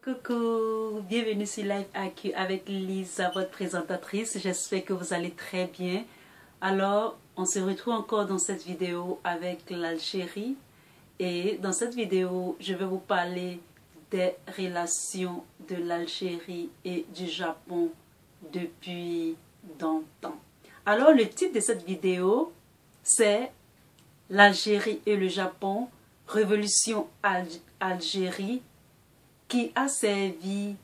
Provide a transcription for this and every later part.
Coucou, bienvenue sur Live AQ avec Lisa, votre présentatrice. J'espère que vous allez très bien. Alors, on se retrouve encore dans cette vidéo avec l'Algérie. Et dans cette vidéo, je vais vous parler des relations de l'Algérie et du Japon depuis longtemps. Alors, le titre de cette vidéo, c'est l'Algérie et le Japon, Révolution Algérie, qui a servi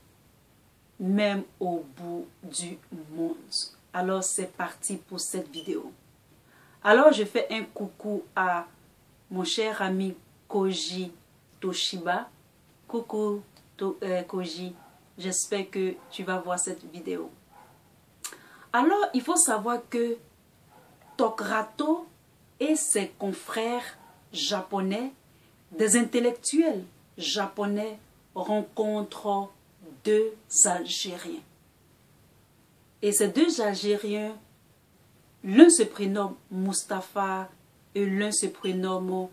même au bout du monde. Alors, c'est parti pour cette vidéo. Alors, je fais un coucou à mon cher ami Koji Toshiba. Coucou Koji, j'espère que tu vas voir cette vidéo. Alors, il faut savoir que Tokrato et ses confrères japonais, des intellectuels japonais, rencontrent deux Algériens. Et ces deux Algériens, l'un se prénomme Mustapha et l'un se prénomme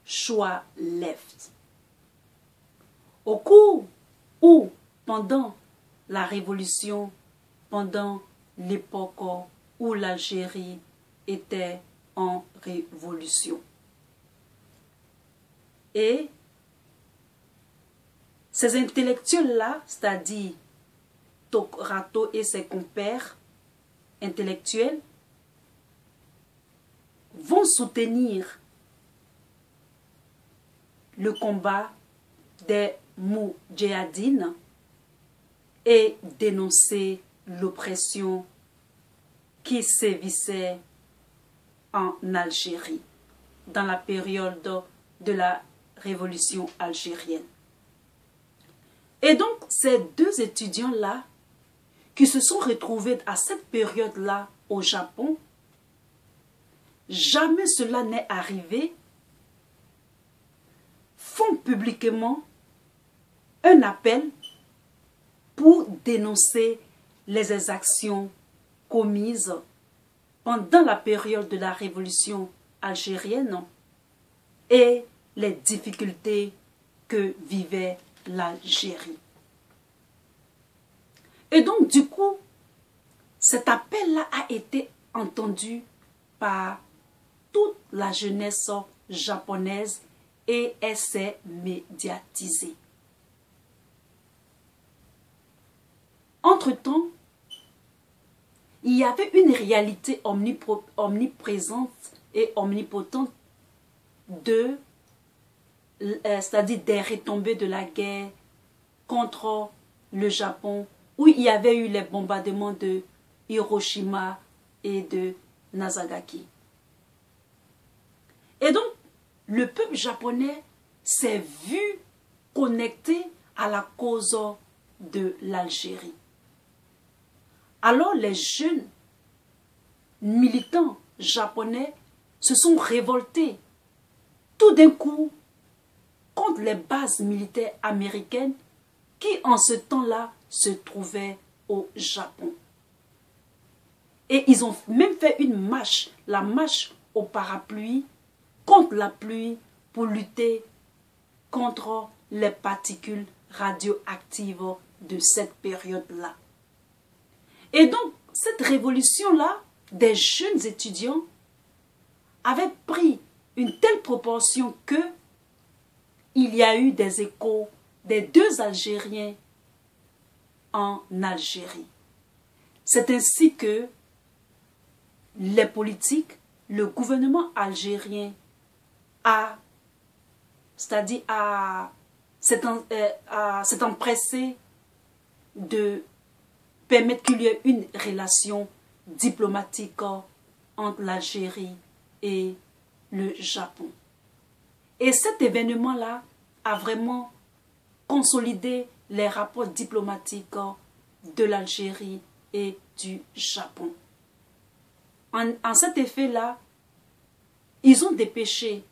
Choa Left. Au cours ou pendant la révolution, pendant l'époque où l'Algérie était en révolution. Et ces intellectuels-là, c'est-à-dire Tokrato et ses compères intellectuels, vont soutenir le combat des Moudjahidines et dénoncer l'oppression qui sévissait en Algérie dans la période de la révolution algérienne. Et donc, ces deux étudiants-là, qui se sont retrouvés à cette période-là au Japon, jamais cela n'est arrivé, font publiquement un appel pour dénoncer les exactions commises pendant la période de la révolution algérienne et les difficultés que vivait l'Algérie. Et donc, du coup, cet appel-là a été entendu par toute la jeunesse japonaise et elle s'est médiatisée. Entre-temps, il y avait une réalité omniprésente et omnipotente c'est-à-dire des retombées de la guerre contre le Japon, où il y avait eu les bombardements de Hiroshima et de Nagasaki. Et donc, le peuple japonais s'est vu connecté à la cause de l'Algérie. Alors, les jeunes militants japonais se sont révoltés tout d'un coup contre les bases militaires américaines qui en ce temps-là se trouvaient au Japon. Et ils ont même fait une marche, la marche au parapluie, contre la pluie pour lutter contre les particules radioactives de cette période-là. Et donc, cette révolution-là, des jeunes étudiants avait pris une telle proportion que il y a eu des échos des deux Algériens en Algérie. C'est ainsi que les politiques, le gouvernement algérien s'est empressé de permettre qu'il y ait une relation diplomatique entre l'Algérie et le Japon. Et cet événement-là a vraiment consolidé les rapports diplomatiques de l'Algérie et du Japon. En cet effet-là, ils ont dépêché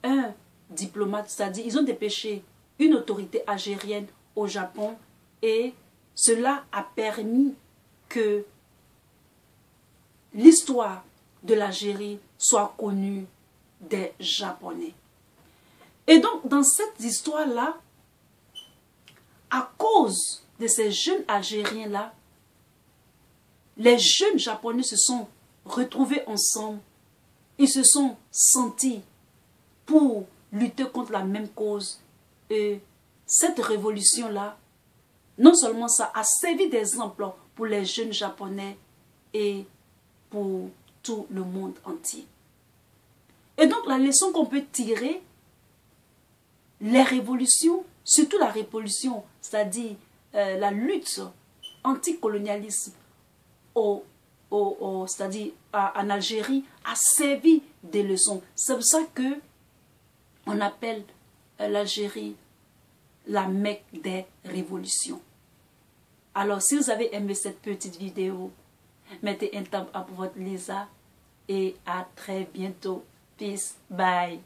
un diplomate, c'est-à-dire ils ont dépêché une autorité algérienne au Japon et cela a permis que l'histoire de l'Algérie soit connue des Japonais. Et donc, dans cette histoire-là, à cause de ces jeunes Algériens-là, les jeunes Japonais se sont retrouvés ensemble. Ils se sont sentis pour lutter contre la même cause. Et cette révolution-là, non seulement ça a servi d'exemple pour les jeunes Japonais et pour tout le monde entier. Et donc la leçon qu'on peut tirer, les révolutions, surtout la révolution, c'est-à-dire la lutte anticolonialisme c'est-à-dire en Algérie, a servi des leçons. C'est pour ça que on appelle l'Algérie la Mecque des révolutions. Alors, si vous avez aimé cette petite vidéo, mettez un thumb up pour votre Lisa et à très bientôt. Peace, bye.